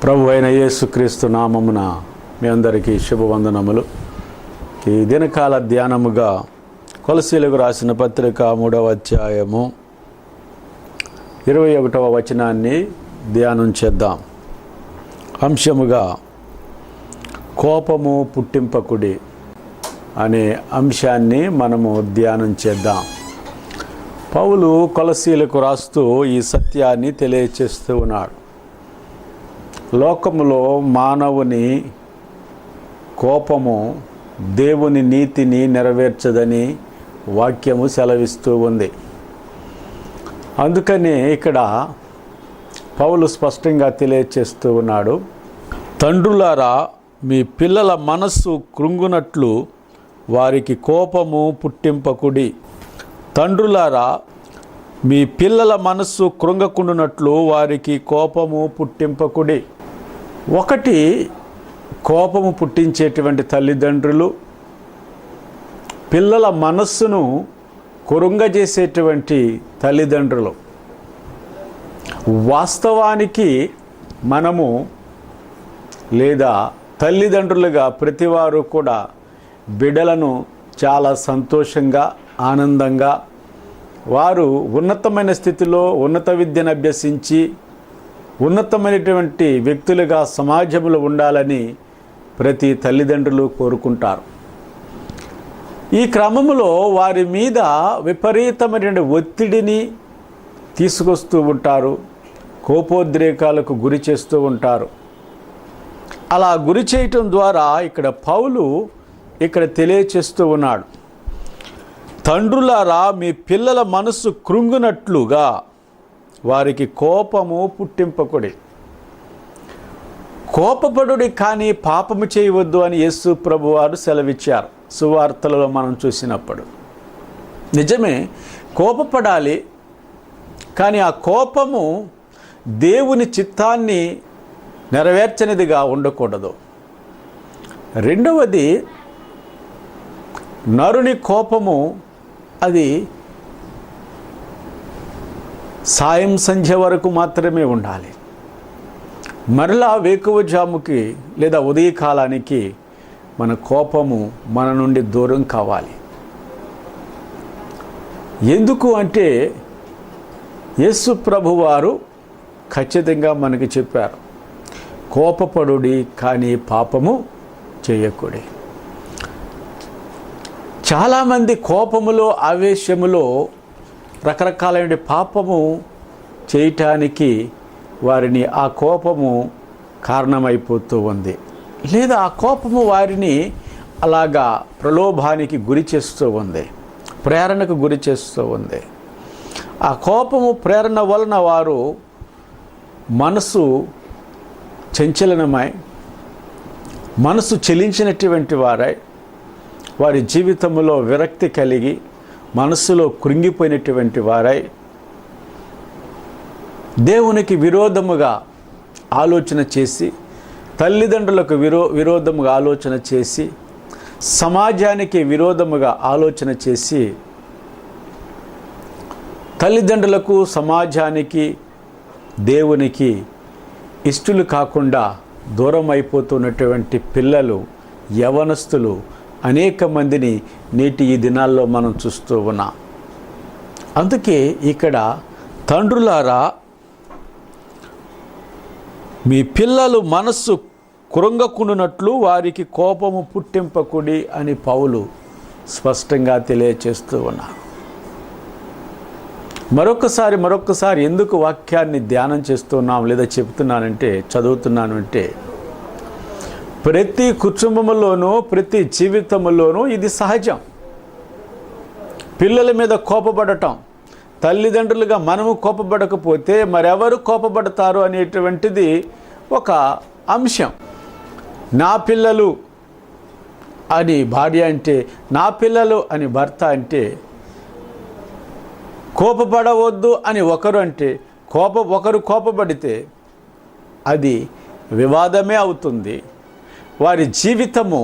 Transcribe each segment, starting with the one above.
ప్రభు అయిన యేసుక్రీస్తు నామమున మీ అందరికీ శుభవందనములు. ఈ దినకాల ధ్యానముగా కొలసీలకు రాసిన పత్రిక 3వ అధ్యాయము 21వ వచనాన్ని ధ్యానం చేద్దాం. అంశముగా కోపము పుట్టింపకుడి అనే అంశాన్ని మనము ధ్యానం చేద్దాం. పౌలు కొలసీలకు రాస్తూ ఈ సత్యాన్ని తెలియచేస్తూ ఉన్నాడు. లోకములో మానవుని కోపము దేవుని నీతిని నెరవేర్చదని వాక్యము సెలవిస్తూ ఉంది. అందుకనే ఇక్కడ పౌలు స్పష్టంగా తెలియచేస్తూ ఉన్నాడు, తండ్రులారా మీ పిల్లల మనస్సు కృంగునట్లు వారికి కోపము పుట్టింపకుడి. తండ్రులారా మీ పిల్లల మనస్సు కృంగకుండునట్లు వారికి కోపము పుట్టింపకుడి. ఒకటి, కోపము పుట్టించేటువంటి తల్లిదండ్రులు పిల్లల మనస్సును కృంగజేసేటువంటి తల్లిదండ్రులు. వాస్తవానికి మనము లేదా తల్లిదండ్రులుగా ప్రతివారు కూడా బిడ్డలను చాలా సంతోషంగా, ఆనందంగా, వారు ఉన్నతమైన స్థితిలో ఉన్నత విద్యను అభ్యసించి ఉన్నతమైనటువంటి వ్యక్తులుగా సమాజంలో ఉండాలని ప్రతి తల్లిదండ్రులు కోరుకుంటారు. ఈ క్రమంలో వారి మీద విపరీతమైన ఒత్తిడిని తీసుకొస్తూ ఉంటారు, కోపోద్రేకాలకు గురి చేస్తూ ఉంటారు. అలా గురి చేయటం ద్వారా ఇక్కడ పౌలు తెలియచేస్తూ ఉన్నాడు, తండ్రులారా మీ పిల్లల మనస్సు కృంగునట్లుగా వారికి కోపము పుట్టింపకుడి. కోపపడుడి కానీ పాపము చేయవద్దు అని యేసు ప్రభువారు సెలవిచ్చారు సువార్తలలో మనం చూసినప్పుడు. నిజమే, కోపపడాలి, కానీ ఆ కోపము దేవుని చిత్తాన్ని నెరవేర్చనిదిగా ఉండకూడదు. రెండవది, నరుని కోపము అది సాయం సంధ్య వరకు మాత్రమే ఉండాలి. మరలా వేకువజాముకి లేదా ఉదయకాలానికి మన కోపము మన నుండి దూరం కావాలి. ఎందుకు అంటే యేసు ప్రభువారు ఖచ్చితంగా మనకి చెప్పారు, కోపపడుడి కానీ పాపము చేయకుడి. చాలామంది కోపములో, ఆవేశములో రకరకాలైన పాపము చేయటానికి వారిని ఆ కోపము కారణమైపోతూ ఉంది, లేదా ఆ కోపము వారిని అలాగా ప్రలోభానికి గురి చేస్తూ ఉంది, ప్రేరణకు గురి చేస్తూ ఉంది. ఆ కోపము ప్రేరణ వలన వారు మనసు చంచలనమై, మనసు చెలించినటువంటి వారై, వారి జీవితంలో విరక్తి కలిగి, మనస్సులో కృంగిపోయినటువంటి వారై, దేవునికి విరోధముగా ఆలోచన చేసి, తల్లిదండ్రులకు విరోధముగా ఆలోచన చేసి, సమాజానికి విరోధముగా ఆలోచన చేసి, తల్లిదండ్రులకు, సమాజానికి, దేవునికి ఇష్టలు కాకుండా దూరం అయిపోతున్నటువంటి పిల్లలు, యవనస్తులు అనేక మందిని నేటి ఈ దినాల్లో మనం చూస్తూ ఉన్నాం. అందుకే ఇక్కడ తండ్రులారా మీ పిల్లలు మనస్సు కృంగకుండునట్లు వారికి కోపము పుట్టింపకుడి అని పౌలు స్పష్టంగా తెలియచేస్తూ ఉన్నారు. మరొకసారి ఎందుకు వాక్యాన్ని ధ్యానం చేస్తున్నాం లేదా చెప్తున్నానంటే, చదువుతున్నానంటే, ప్రతి కుటుంబంలోనూ, ప్రతి జీవితంలోనూ ఇది సహజం. పిల్లల మీద కోపపడటం, తల్లిదండ్రులుగా మనము కోపపడకపోతే మరెవరు కోపపడతారు అనేటువంటిది ఒక అంశం. నా పిల్లలు అని భార్య అంటే, నా పిల్లలు అని భర్త అంటే, కోపపడవద్దు అని ఒకరు అంటే, ఒకరు కోపపడితే అది వివాదమే అవుతుంది. వారి జీవితము,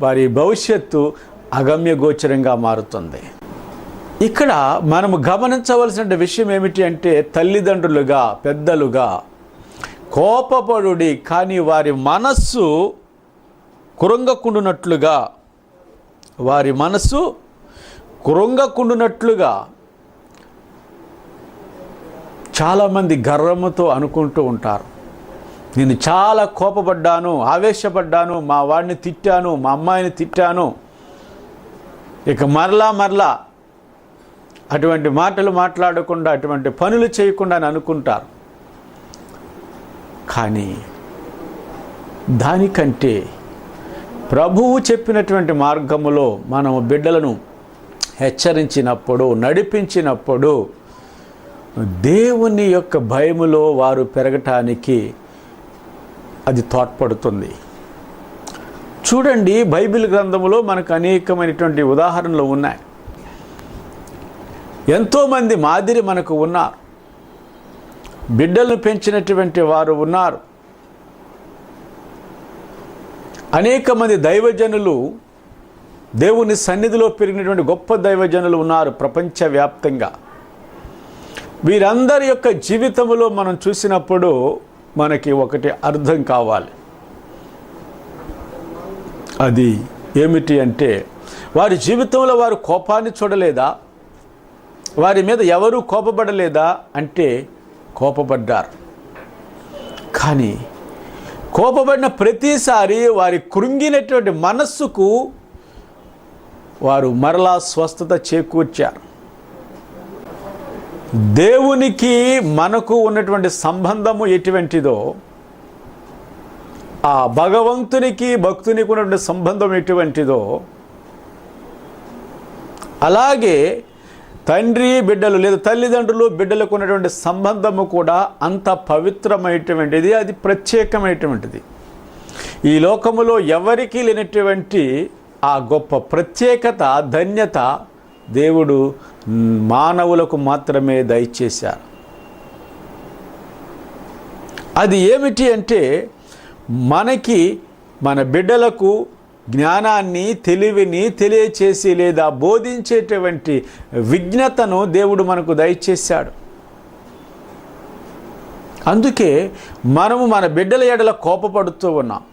వారి భవిష్యత్తు అగమ్యగోచరంగా మారుతుంది. ఇక్కడ మనము గమనించవలసిన విషయం ఏమిటి అంటే, తల్లిదండ్రులుగా, పెద్దలుగా కోపపడుడి కానీ వారి మనస్సు కృంగకుండునట్లుగా, వారి మనస్సు కృంగకుండునట్లుగా. చాలామంది గర్వముతో అనుకుంటూ ఉంటారు, నేను చాలా కోపపడ్డాను, ఆవేశపడ్డాను, మా వాడిని తిట్టాను, మా అమ్మాయిని తిట్టాను, ఇక మరలా అటువంటి మాటలు మాట్లాడకుండా, అటువంటి పనులు చేయకుండా అని అనుకుంటారు. కానీ దానికంటే ప్రభువు చెప్పినటువంటి మార్గములో మనం బిడ్డలను హెచ్చరించినప్పుడు, నడిపించినప్పుడు దేవుని యొక్క భయములో వారు పెరగటానికి అది తోడ్పడుతుంది. చూడండి, బైబిల్ గ్రంథములో మనకు అనేకమైనటువంటి ఉదాహరణలు ఉన్నాయి. ఎంతోమంది మాదిరి మనకు ఉన్నారు. బిడ్డలను పెంచినటువంటి వారు ఉన్నారు. అనేక మంది దైవజనులు, దేవుని సన్నిధిలో పెరిగినటువంటి గొప్ప దైవజనులు ఉన్నారు ప్రపంచవ్యాప్తంగా. వీరందరి యొక్క జీవితంలో మనం చూసినప్పుడు మనకి ఒకటి అర్థం కావాలి. అది ఏమిటి అంటే, వారి జీవితంలో వారు కోపాన్ని చూడలేదా? వారి మీద ఎవరూ కోపపడలేదా అంటే కోపపడ్డారు. కానీ కోపపడిన ప్రతిసారి వారి కృంగినటువంటి మనస్సుకు వారు మరలా స్వస్థత చేకూర్చారు. దేవునికి మనకు ఉన్నటువంటి సంబంధము ఎటువంటిదో, ఆ భగవంతునికి భక్తునికి ఉన్నటువంటి సంబంధం ఎటువంటిదో, అలాగే తండ్రి బిడ్డలు లేదా తల్లిదండ్రులు బిడ్డలకు ఉన్నటువంటి సంబంధము కూడా అంత పవిత్రమైనటువంటిది, అది ప్రత్యేకమైనటువంటిది. ఈ లోకములో ఎవరికీ లేనటువంటి ఆ గొప్ప ప్రత్యేకత, ధన్యత దేవుడు మానవులకు మాత్రమే దయచేశారు. అది ఏమిటి అంటే, మనకి మన బిడ్డలకు జ్ఞానాన్ని, తెలివిని తెలియచేసి లేదా బోధించేటువంటి విజ్ఞతను దేవుడు మనకు దయచేశాడు. అందుకే మనము మన బిడ్డల ఎడల కోపపడుతూ ఉన్నాం.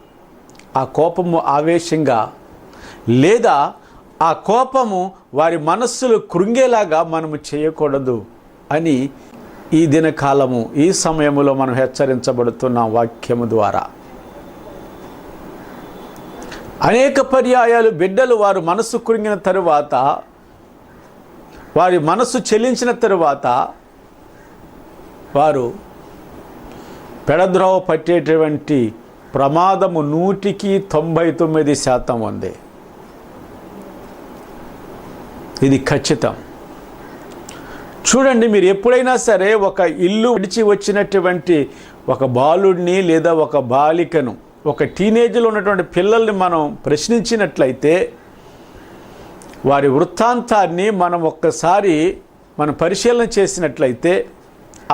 ఆ కోపము ఆవేశంగా లేదా ఆ కోపము వారి మనస్సులు కృంగేలాగా మనము చేయకూడదు అని ఈ దినకాలము, ఈ సమయములో మనం హెచ్చరించబడుతున్నాం వాక్యము ద్వారా. అనేక పర్యాయాలు బిడ్డలు వారు మనస్సు కృంగిన తరువాత, వారి మనస్సు చెల్లించిన తరువాత వారు పెడద్రోవ పట్టేటువంటి ప్రమాదము 199% ఉంది. ఇది ఖచ్చితం. చూడండి, మీరు ఎప్పుడైనా సరే ఒక ఇల్లు విడిచి వచ్చినటువంటి ఒక బాలుడిని లేదా ఒక బాలికను, ఒక టీనేజ్లో ఉన్నటువంటి పిల్లల్ని మనం ప్రశ్నించినట్లయితే, వారి వృత్తాంతాన్ని మనం ఒక్కసారి పరిశీలన చేసినట్లయితే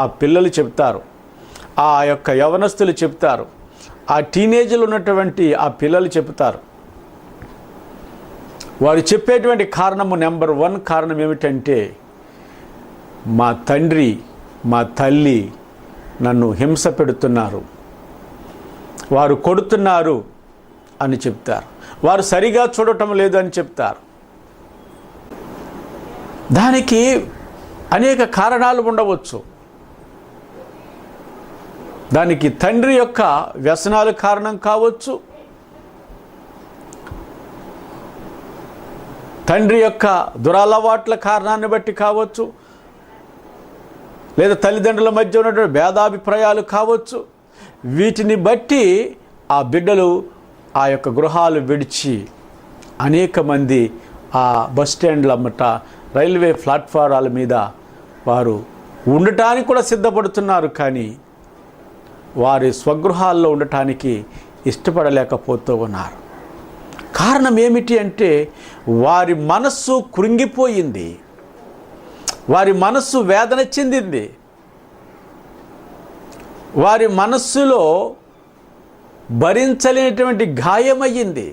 ఆ పిల్లలు చెప్తారు, ఆ యొక్క యవనస్తులు చెప్తారు, ఆ టీనేజ్లో ఉన్నటువంటి ఆ పిల్లలు చెప్తారు. వారు చెప్పేటువంటి కారణము, నెంబర్ 1 కారణం ఏమిటంటే, మా తండ్రి మా తల్లి నన్ను హింస పెడుతున్నారు, వారు కొడుతున్నారు అని చెప్తారు. వారు సరిగా చూడటం లేదు అని చెప్తారు. దానికి అనేక కారణాలు ఉండవచ్చు. దానికి తండ్రి యొక్క వ్యసనాలు కారణం కావచ్చు, తండ్రి యొక్క దురలవాట్ల కారణాన్ని బట్టి కావచ్చు, లేదా తల్లిదండ్రుల మధ్య ఉన్నటువంటి భేదాభిప్రాయాలు కావచ్చు. వీటిని బట్టి ఆ బిడ్డలు ఆ యొక్క గృహాలు విడిచి అనేక మంది ఆ బస్ స్టాండ్ల అమ్మట, రైల్వే ప్లాట్ఫారాల మీద వారు ఉండటానికి కూడా సిద్ధపడుతున్నారు. కానీ వారి స్వగృహాల్లో ఉండటానికి ఇష్టపడలేకపోతూ ఉన్నారు. కారణం ఏమిటి అంటే, వారి మనస్సు కృంగిపోయింది, వారి మనస్సు వేదన చెందింది, వారి మనస్సులో భరించలేనటువంటి గాయమయ్యింది.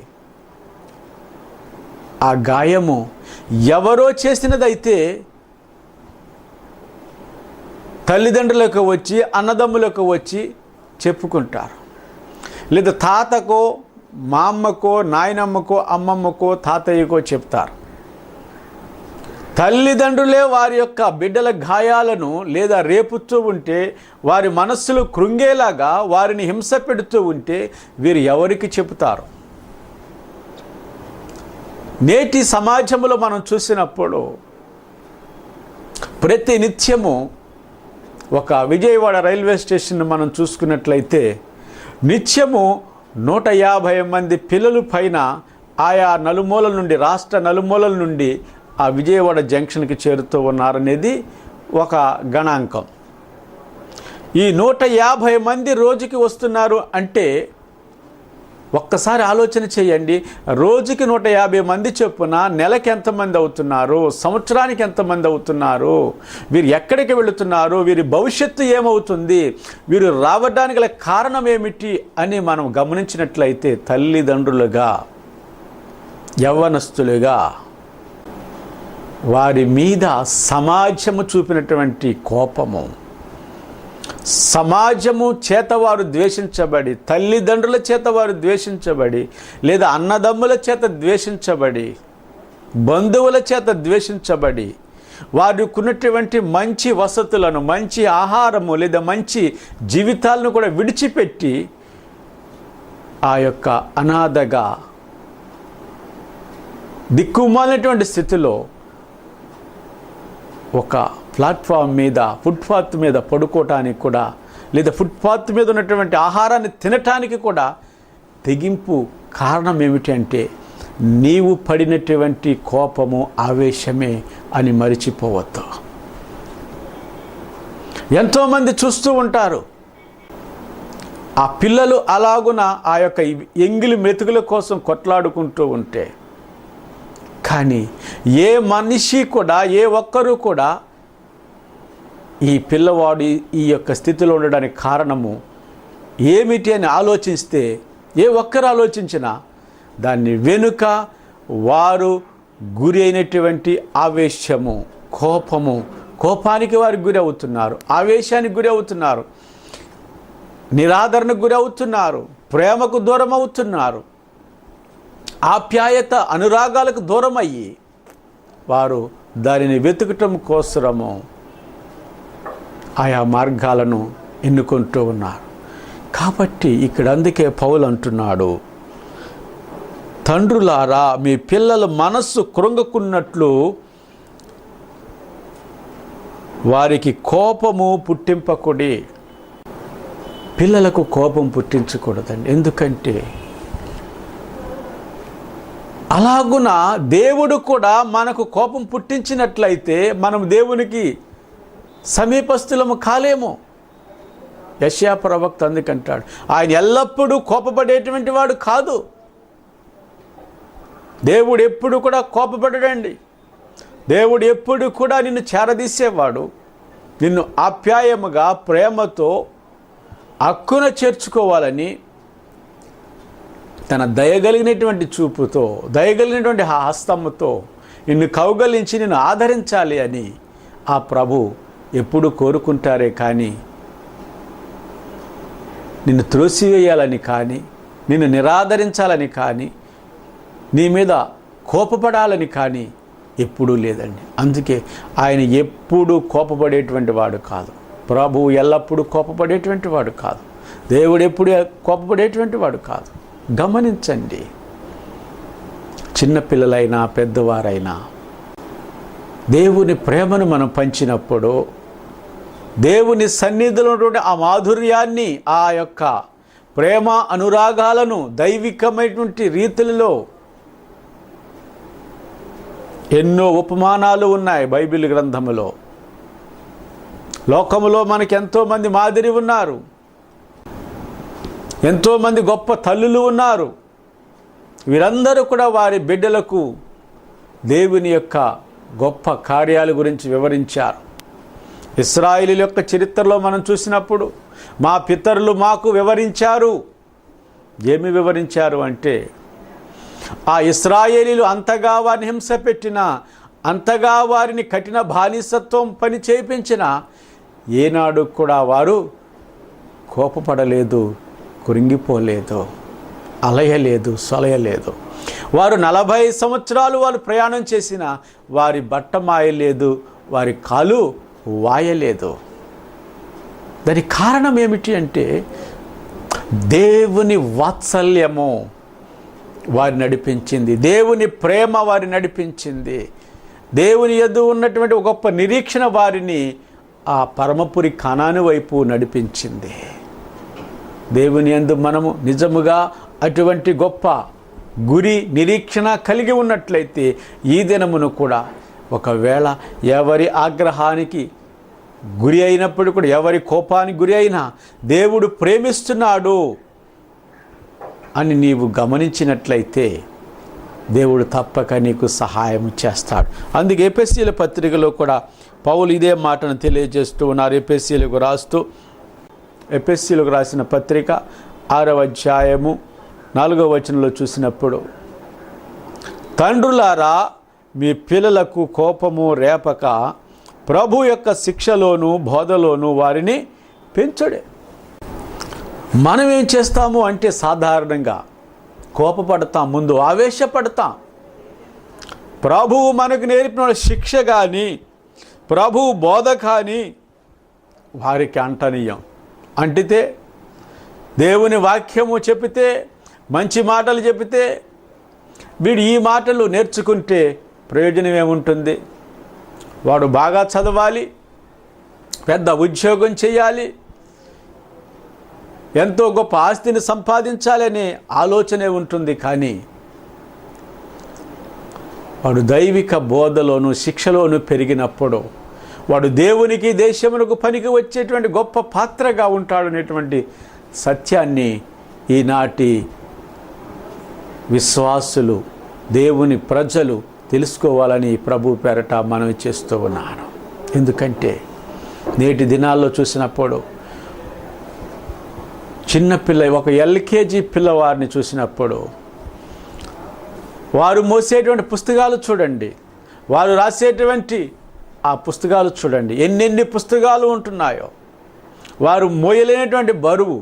ఆ గాయము ఎవరో చేసినదైతే తల్లిదండ్రులకు వచ్చి, అన్నదమ్ములకు వచ్చి, చెప్పుకుంటారు. లేదా తాతకో, మా అమ్మకో, నాయనమ్మకో, అమ్మమ్మకో, తాతయ్యకో చెప్తారు. తల్లిదండ్రులే వారి యొక్క బిడ్డల గాయాలను లేదా రేపుతూ ఉంటే, వారి మనస్సులు కృంగేలాగా వారిని హింస పెడుతూ ఉంటే వీరు ఎవరికి చెబుతారు? నేటి సమాజంలో మనం చూసినప్పుడు ప్రతి నిత్యము ఒక విజయవాడ రైల్వే స్టేషన్ మనం చూసుకున్నట్లయితే నిత్యము 150 మంది పిల్లలు పైన ఆయా నలుమూలల నుండి, రాష్ట్ర నలుమూలల నుండి ఆ విజయవాడ జంక్షన్కి చేరుతూ ఉన్నారనేది ఒక గణాంకం. ఈ 150 మంది రోజుకి వస్తున్నారు అంటే ఒక్కసారి ఆలోచన చేయండి. రోజుకి 150 మంది చొప్పున నెలకి ఎంతమంది అవుతున్నారు, సంవత్సరానికి ఎంతమంది అవుతున్నారు, వీరు ఎక్కడికి వెళుతున్నారు, వీరి భవిష్యత్తు ఏమవుతుంది, వీరు రావడానికి గల కారణం ఏమిటి అని మనం గమనించినట్లయితే తల్లిదండ్రులుగా, యవ్వనస్తులుగా వారి మీద సమాజము చూపినటువంటి కోపము, సమాజము చేత వారు ద్వేషించబడి, తల్లిదండ్రుల చేత వారు ద్వేషించబడి, లేదా అన్నదమ్ముల చేత ద్వేషించబడి, బంధువుల చేత ద్వేషించబడి, వారికి ఉన్నటువంటి మంచి వసతులను, మంచి ఆహారము లేదా మంచి జీవితాలను కూడా విడిచిపెట్టి ఆ యొక్క అనాథగా దిక్కుమాలినటువంటి స్థితిలో ఒక ప్లాట్ఫామ్ మీద, ఫుట్పాత్ మీద పడుకోవటానికి కూడా, లేదా ఫుట్పాత్ మీద ఉన్నటువంటి ఆహారాన్ని తినటానికి కూడా తెగింపు కారణం ఏమిటి అంటే నీవు పడినటువంటి కోపము, ఆవేశమే అని మరిచిపోవద్దు. ఎంతోమంది చూస్తూ ఉంటారు, ఆ పిల్లలు అలాగున ఆ యొక్క ఎంగిలి మెతుకుల కోసం కొట్లాడుకుంటూ ఉంటే, కానీ ఏ మనిషి కూడా, ఏ ఒక్కరూ కూడా ఈ పిల్లవాడు ఈ యొక్క స్థితిలో ఉండడానికి కారణము ఏమిటి అని ఆలోచిస్తే, ఏ ఒక్కరు ఆలోచించినా దాన్ని వెనుక వారు గురి అయినటువంటి ఆవేశము, కోపము, కోపానికి వారికి గురి అవుతున్నారు, ఆవేశానికి గురి అవుతున్నారు, నిరాదరణకు గురి అవుతున్నారు, ప్రేమకు దూరం అవుతున్నారు, ఆప్యాయత అనురాగాలకు దూరం అయ్యి వారు దానిని వెతుకటం కోసము ఆయా మార్గాలను ఎన్నుకుంటూ ఉన్నారు. కాబట్టి ఇక్కడ అందుకే పౌలు అంటున్నాడు, తండ్రులారా మీ పిల్లల మనస్సు కృంగకున్నట్లు వారికి కోపము పుట్టింపకుడి. పిల్లలకు కోపం పుట్టించకూడదండి. ఎందుకంటే అలాగున దేవుడు కూడా మనకు కోపం పుట్టించినట్లయితే మనం దేవునికి సమీపస్థులము కాలేము. యెషయా ప్రవక్త అందుకంటాడు, ఆయన ఎల్లప్పుడూ కోపపడేటువంటి వాడు కాదు. దేవుడు ఎప్పుడు కూడా కోపపడడండి. దేవుడు ఎప్పుడు కూడా నిన్ను చేరదీసేవాడు, నిన్ను ఆప్యాయముగా ప్రేమతో హక్కున చేర్చుకోవాలని తన దయగలిగినటువంటి చూపుతో, దయగలిగినటువంటి హస్తముతో నిన్ను కౌగలించి నిన్ను ఆదరించాలి అని ఆ ప్రభు ఎప్పుడు కోరుకుంటారే కానీ నిన్ను త్రోసివేయాలని కానీ, నిన్ను నిరాదరించాలని కానీ, నీ మీద కోపపడాలని కానీ ఎప్పుడూ లేదండి. అందుకే ఆయన ఎప్పుడూ కోపపడేటువంటి వాడు కాదు. ప్రభువు ఎల్లప్పుడూ కోపపడేటువంటి వాడు కాదు. దేవుడు ఎప్పుడు కోపపడేటువంటి వాడు కాదు. గమనించండి, చిన్నపిల్లలైనా పెద్దవారైనా దేవుని ప్రేమను మనం పంచినప్పుడు, దేవుని సన్నిధిలో ఉన్నటువంటి ఆ మాధుర్యాన్ని, ఆ యొక్క ప్రేమ అనురాగాలను దైవికమైనటువంటి రీతులలో ఎన్నో ఉపమానాలు ఉన్నాయి బైబిల్ గ్రంథములో. లోకములో మనకి ఎంతోమంది మాదిరి ఉన్నారు, ఎంతోమంది గొప్ప తల్లులు ఉన్నారు. వీరందరూ కూడా వారి బిడ్డలకు దేవుని యొక్క గొప్ప కార్యాల గురించి వివరించారు. ఇశ్రాయేలీయుల యొక్క చరిత్రలో మనం చూసినప్పుడు మా పితరులు మాకు వివరించారు. ఏమి వివరించారు అంటే, ఆ ఇశ్రాయేలీయులు అంతగా వారిని హింస పెట్టినా, అంతగా వారిని కఠిన బానిసత్వం పని చేయించిన ఏనాడు కూడా వారు కోపపడలేదు, కృంగిపోలేదు, అలయలేదు, సొలయలేదు. వారు 40 సంవత్సరాలు వారు ప్రయాణం చేసిన వారి బట్ట మాయలేదు, వారి కాలు వాయలేదు. దానికి కారణం ఏమిటి అంటే దేవుని వాత్సల్యము వారి నడిపించింది, దేవుని ప్రేమ వారి నడిపించింది, దేవుని యందు ఉన్నటువంటి ఒక గొప్ప నిరీక్షణ వారిని ఆ పరమపురి కనాను వైపు నడిపించింది. దేవుని యందు మనము నిజముగా అటువంటి గొప్ప గురి నిరీక్షణ కలిగి ఉన్నట్లయితే ఈ దినమును కూడా ఒకవేళ ఎవరి ఆగ్రహానికి గురి అయినప్పుడు కూడా, ఎవరి కోపానికి గురి అయినా దేవుడు ప్రేమిస్తున్నాడు అని నీవు గమనించినట్లయితే దేవుడు తప్పక నీకు సహాయం చేస్తాడు. అందుకే ఎఫెసీయుల పత్రికలో కూడా పౌలు ఇదే మాటను తెలియజేస్తూ ఉన్నారు. ఎఫెసీయులకు రాసిన పత్రిక 6వ అధ్యాయము 4వ వచనంలో చూసినప్పుడు, తండ్రులారా మీ పిల్లలకు కోపము రేపక ప్రభు యొక్క శిక్షలోను బోధలోను వారిని పెంచుడే. మనం ఏం చేస్తాము అంటే సాధారణంగా కోపపడతాం, ముందు ఆవేశపడతాం. ప్రభువు మనకు నేర్పిన శిక్ష కానీ ప్రభువు బోధ కానీ వారికి అంటనీయం. అంటితే దేవుని వాక్యము చెప్పితే, మంచి మాటలు చెప్పితే వీడు ఈ మాటలు నేర్చుకుంటే ప్రయోజనం ఏముంటుంది? వాడు బాగా చదవాలి, పెద్ద ఉద్యోగం చేయాలి, ఎంతో గొప్ప ఆస్తిని సంపాదించాలనే ఆలోచనే ఉంటుంది. కానీ వాడు దైవిక బోధలోను శిక్షలోను పెరిగినప్పుడు వాడు దేవునికి దేశమునకు పనికి వచ్చేటువంటి గొప్ప పాత్రగా ఉంటాడనేటువంటి సత్యాన్ని ఈనాటి విశ్వాసులు, దేవుని ప్రజలు తెలుసుకోవాలని ప్రభు పేరట మనవి చేస్తూ ఉన్నాను. ఎందుకంటే నేటి దినాల్లో చూసినప్పుడు చిన్నపిల్ల, ఒక ఎల్కేజీ పిల్లవారిని చూసినప్పుడు వారు మోసేటువంటి పుస్తకాలు చూడండి, వారు రాసేటువంటి ఆ పుస్తకాలు చూడండి, ఎన్నెన్ని పుస్తకాలు ఉంటున్నాయో. వారు మోయలేనటువంటి బరువు.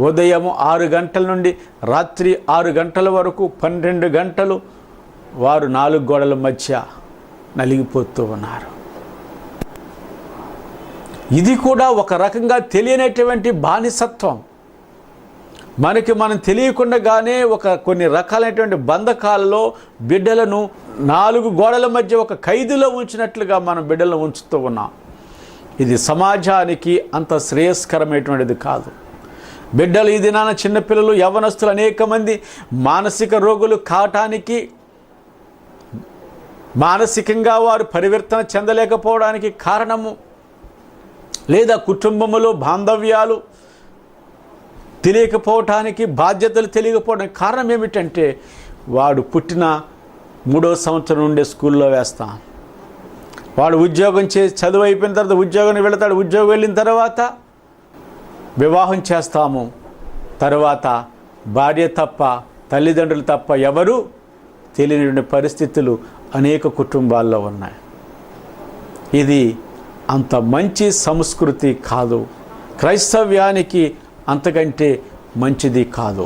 ఉదయం 6 గంటల నుండి రాత్రి 6 గంటల వరకు 12 గంటలు వారు 4 గోడల మధ్య నలిగిపోతూ ఉన్నారు. ఇది కూడా ఒక రకంగా తెలియనటువంటి బానిసత్వం. మనం తెలియకుండానే కొన్ని రకాలైనటువంటి బంధకాలలో బిడ్డలను 4 గోడల మధ్య ఒక ఖైదులో ఉంచినట్లుగా మనం బిడ్డలను ఉంచుతూ ఉన్నాం. ఇది సమాజానికి అంత శ్రేయస్కరమైనటువంటిది కాదు. బిడ్డలు ఈ దినాన చిన్నపిల్లలు, యవ్వనస్తులు అనేక మంది మానసిక రోగులు కావటానికి, మానసికంగా వారు పరివర్తన చెందలేకపోవడానికి కారణము, లేదా కుటుంబములో బాంధవ్యాలు తెలియకపోవటానికి, బాధ్యతలు తెలియకపోవడానికి కారణం ఏమిటంటే వాడు పుట్టిన 3వ సంవత్సరం నుండే స్కూల్లో వేస్తాం. వాడు ఉద్యోగం చేసి చదువు అయిపోయిన తర్వాత ఉద్యోగానికి వెళతాడు. ఉద్యోగం వెళ్ళిన తర్వాత వివాహం చేస్తాము. తర్వాత భార్య తప్ప, తల్లిదండ్రులు తప్ప ఎవరు తెలియని పరిస్థితులు అనేక కుటుంబాల్లో ఉన్నాయి. ఇది అంత మంచి సంస్కృతి కాదు. క్రైస్తవ్యానికి అంతకంటే మంచిది కాదు.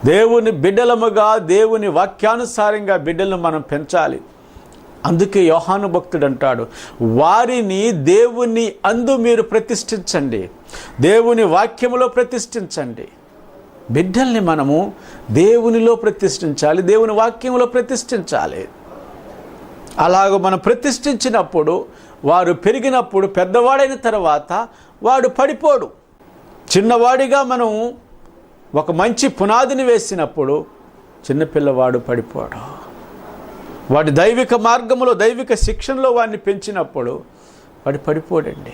దేవుని బిడ్డలముగా, దేవుని వాక్యానుసారంగా బిడ్డలను మనం పెంచాలి. అందుకే యోహాను భక్తుడు అంటాడు, వారిని దేవుని అందు మీరు ప్రతిష్ఠించండి, దేవుని వాక్యములో ప్రతిష్ఠించండి. బిడ్డల్ని మనము దేవునిలో ప్రతిష్ఠించాలి, దేవుని వాక్యములో ప్రతిష్ఠించాలి. అలాగ మనం ప్రతిష్ఠించినప్పుడు, వారు పెరిగినప్పుడు, పెద్దవాడైన తర్వాత వాడు పడిపోడు. చిన్నవాడిగా మనం ఒక మంచి పునాదిని వేసినప్పుడు చిన్నపిల్లవాడు పడిపోడు. వాడి దైవిక మార్గంలో, దైవిక శిక్షణలో వాడిని పెంచినప్పుడు వాడు పడిపోడండి.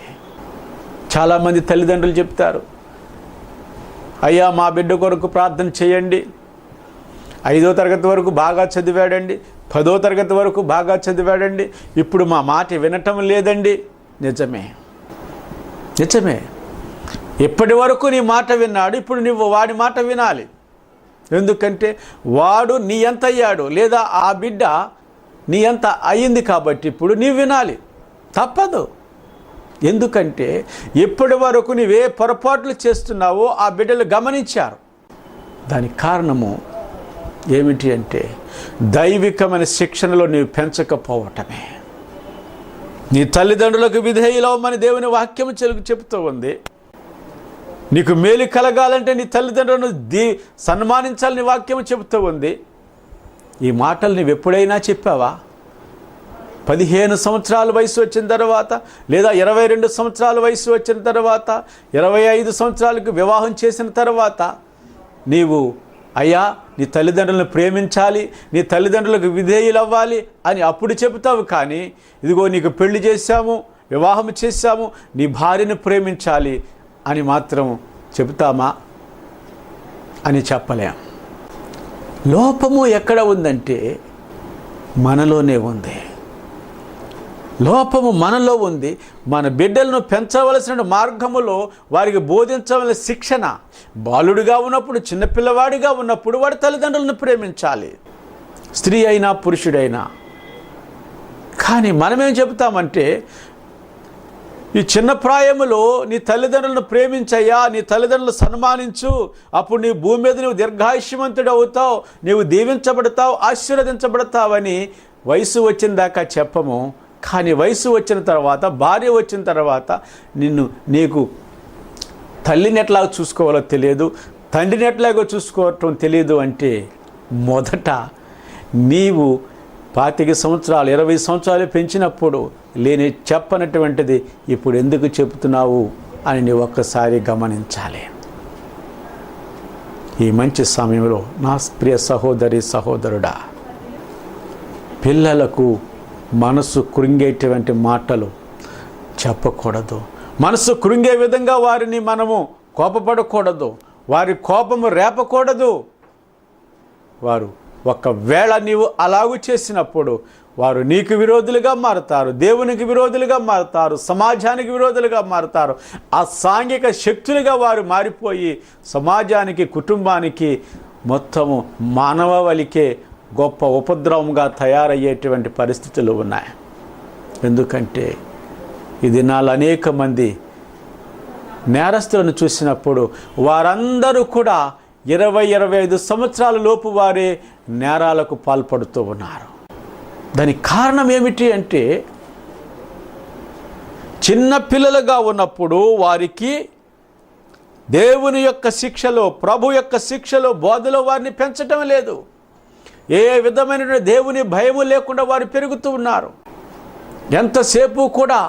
చాలామంది తల్లిదండ్రులు చెప్తారు, అయ్యా మా బిడ్డ కొరకు ప్రార్థన చేయండి, 5వ తరగతి వరకు బాగా చదివాడండి, 10వ తరగతి వరకు బాగా చదివాడండి, ఇప్పుడు మా మాట వినటం లేదండి. నిజమే. ఇప్పటి వరకు నీ మాట విన్నాడు, ఇప్పుడు నువ్వు వాడి మాట వినాలి. ఎందుకంటే వాడు నీ ఎంత అయ్యాడు, లేదా ఆ బిడ్డ నీ ఎంత అయ్యింది కాబట్టి ఇప్పుడు నీవు వినాలి. తప్పదు. ఎందుకంటే ఇప్పటి వరకు నీవే పొరపాట్లు చేస్తున్నావో ఆ బిడ్డలు గమనించారు. దానికి కారణము ఏమిటి అంటే దైవికమైన శిక్షణలో నీవు పెంచకపోవటమే. నీ తల్లిదండ్రులకు విధేయులవమని దేవుని వాక్యం చెబుతూ ఉంది. నీకు మేలు కలగాలంటే నీ తల్లిదండ్రులను సన్మానించాలని వాక్యం చెబుతూ ఉంది. ఈ మాటలు నీవు ఎప్పుడైనా చెప్పావా? 15 సంవత్సరాల వయసు వచ్చిన తర్వాత, లేదా 22 సంవత్సరాల వయసు వచ్చిన తర్వాత, 25 సంవత్సరాలకు వివాహం చేసిన తర్వాత నీవు అయ్యా నీ తల్లిదండ్రులను ప్రేమించాలి, నీ తల్లిదండ్రులకు విధేయులు అవ్వాలి అని అప్పుడు చెబుతావు. కానీ ఇదిగో నీకు పెళ్లి చేశాము, వివాహం చేశాము, నీ భార్యను ప్రేమించాలి అని మాత్రం చెబుతామా? అని చెప్పలేం. లోపము ఎక్కడ ఉందంటే మనలోనే ఉంది. లోపము మనలో ఉంది. మన బిడ్డలను పెంచవలసిన మార్గములో వారికి బోధించవలసిన శిక్షణ, బాలుడిగా ఉన్నప్పుడు, చిన్నపిల్లవాడిగా ఉన్నప్పుడు వాడి తల్లిదండ్రులను ప్రేమించాలి, స్త్రీ అయినా పురుషుడైనా. కానీ మనమేం చెబుతామంటే ఈ చిన్న ప్రాయములో నీ తల్లిదండ్రులను ప్రేమించయ్యా, నీ తల్లిదండ్రులను సన్మానించు, అప్పుడు నీ భూమి మీద నువ్వు దీర్ఘాయుష్యవంతుడు అవుతావు, నీవు దీవించబడతావు, ఆశీర్వదించబడతావని వయసు వచ్చిన దాకా చెప్పము. కానీ వయసు వచ్చిన తర్వాత, భార్య వచ్చిన తర్వాత నీకు తల్లిని ఎట్లాగో చూసుకోవాలో తెలియదు, తండ్రిని ఎట్లాగో చూసుకోవటం తెలియదు అంటే మొదట నీవు 25 సంవత్సరాలు 20 సంవత్సరాలు పెంచినప్పుడు లేని చెప్పనటువంటిది ఇప్పుడు ఎందుకు చెబుతున్నావు అని నీవు ఒక్కసారి గమనించాలి. ఈ మంచి సమయంలో నా ప్రియ సహోదరి సహోదరుడా, పిల్లలకు మనసు కృంగేటువంటి మాటలు చెప్పకూడదు. మనసు కృంగే విధంగా వారిని మనము కోపపడకూడదు, వారి కోపము రేపకూడదు. వారు ఒకవేళ నీవు అలాగూ చేసినప్పుడు వారు నీకు విరోధులుగా మారుతారు, దేవునికి విరోధులుగా మారుతారు, సమాజానికి విరోధులుగా మారుతారు. ఆ సాంఘిక శక్తులుగా వారు మారిపోయి సమాజానికి, కుటుంబానికి, మొత్తము మానవాళికే గొప్ప ఉపద్రవంగా తయారయ్యేటువంటి పరిస్థితులు ఉన్నాయి. ఎందుకంటే ఈ దినాలు అనేక మంది నేరస్తులను చూసినప్పుడు వారందరూ కూడా 20-25 సంవత్సరాల లోపు వారే నేరాలకు పాల్పడుతూ ఉన్నారు. దానికి కారణం ఏమిటి అంటే చిన్న పిల్లలుగా ఉన్నప్పుడు వారికి దేవుని యొక్క శిక్షలో, ప్రభు యొక్క శిక్షలో, బోధలో వారిని పెంచటం లేదు. ఏ విధమైన దేవుని భయము లేకుండా వారు పెరుగుతూ ఉన్నారు. ఎంతసేపు కూడా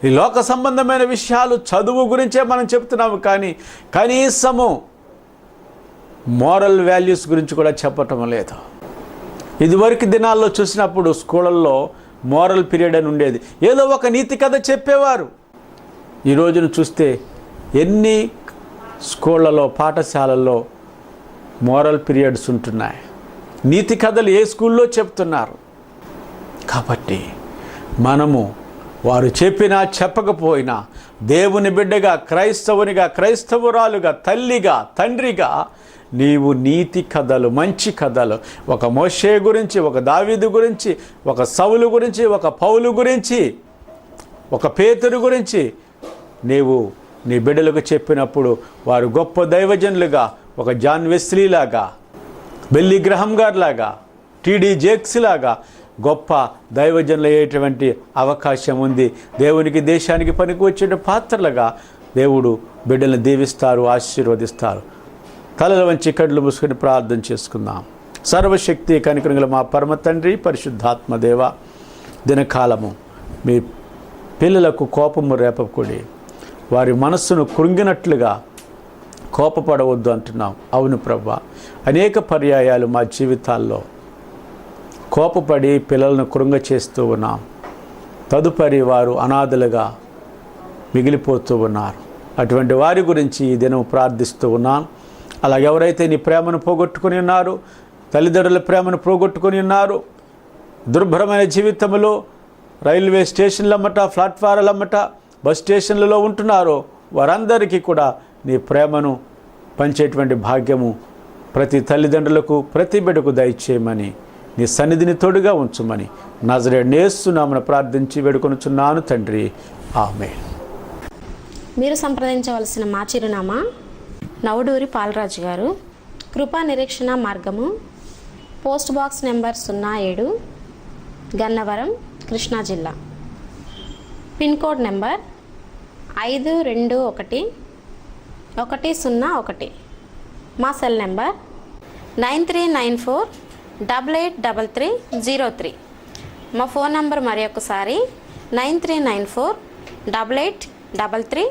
ఈ లోక సంబంధమైన విషయాలు, చదువు గురించే మనం చెప్తున్నాము. కానీ కనీసము మోరల్ వాల్యూస్ గురించి కూడా చెప్పటం లేదు. ఇదివరకు దినాల్లో చూసినప్పుడు స్కూళ్ళల్లో మోరల్ పీరియడ్ అని ఉండేది, ఏదో ఒక నీతి కథ చెప్పేవారు. ఈ రోజును చూస్తే ఎన్ని స్కూళ్ళలో, పాఠశాలల్లో మోరల్ పీరియడ్స్ ఉంటున్నాయి. నీతి కథలు ఏ స్కూల్లో చెప్తున్నారు. కాబట్టి మనము వారు చెప్పినా చెప్పకపోయినా దేవుని బిడ్డగా, క్రైస్తవునిగా, క్రైస్తవురాలుగా, తల్లిగా, తండ్రిగా నీవు నీతి కథలు, మంచి కథలు, ఒక మోషే గురించి, ఒక దావీదు గురించి, ఒక సౌలు గురించి, ఒక పౌలు గురించి, ఒక పేతురు గురించి నీవు నీ బిడ్డలకు చెప్పినప్పుడు వారు గొప్ప దైవజనులుగా, ఒక జాన్ వెస్లీ లాగా, బెల్లీ గ్రహం గారు లాగా, టీడీ జేక్స్ లాగా గొప్ప దైవజనులు అయ్యేటువంటి అవకాశం ఉంది. దేవునికి, దేశానికి పనికి వచ్చే పాత్రలుగా దేవుడు బిడ్డలను దీవిస్తారు, ఆశీర్వదిస్తారు. తలల వంచి కళ్ళు మూసుకొని ప్రార్థన చేసుకుందాం. సర్వశక్తి కనికరంగల మా పరమ తండ్రి, పరిశుద్ధాత్మ దేవ, దినకాలము మీ పిల్లలకు కోపము రేపకుడి, వారి మనస్సును కృంగినట్లుగా కోపపడవద్దు అంటున్నాం. అవును ప్రభువా, అనేక పర్యాయాలు మా జీవితాల్లో కోపపడి పిల్లలను కృంగ చేస్తూ ఉన్నాం. తదుపరి వారు అనాథలుగా మిగిలిపోతూ ఉన్నారు. అటువంటి వారి గురించి ఈ దినం ప్రార్థిస్తూ ఉన్నాను. అలాగే ఎవరైతే నీ ప్రేమను పోగొట్టుకుని ఉన్నారు, తల్లిదండ్రుల ప్రేమను పోగొట్టుకుని ఉన్నారు, దుర్భరమైన జీవితంలో రైల్వే స్టేషన్లమ్మట, ప్లాట్ఫారాలమ్మట, బస్ స్టేషన్లలో ఉంటున్నారో వారందరికీ కూడా నీ ప్రేమను పంచేటువంటి భాగ్యము ప్రతి తల్లిదండ్రులకు, ప్రతి బిడ్డకు దయచేయమని నీ సన్నిధిని తోడుగా ఉంచుమని నజరేయుడైన యేసు నామమున ప్రార్థించి వేడుకొనుచున్నాను తండ్రి, ఆమేన్. మీరు సంప్రదించవలసిన మా చిరునామా నవడూరి పాలరాజు గారు, కృపా నిరీక్షణ మార్గము, post box number 07, Gannavaram, Krishna జిల్లా. Pin code number 521101. మా సెల్ నెంబర్ 9394883303. మా ఫోన్ నంబర్ మరి ఒకసారి 9394883303.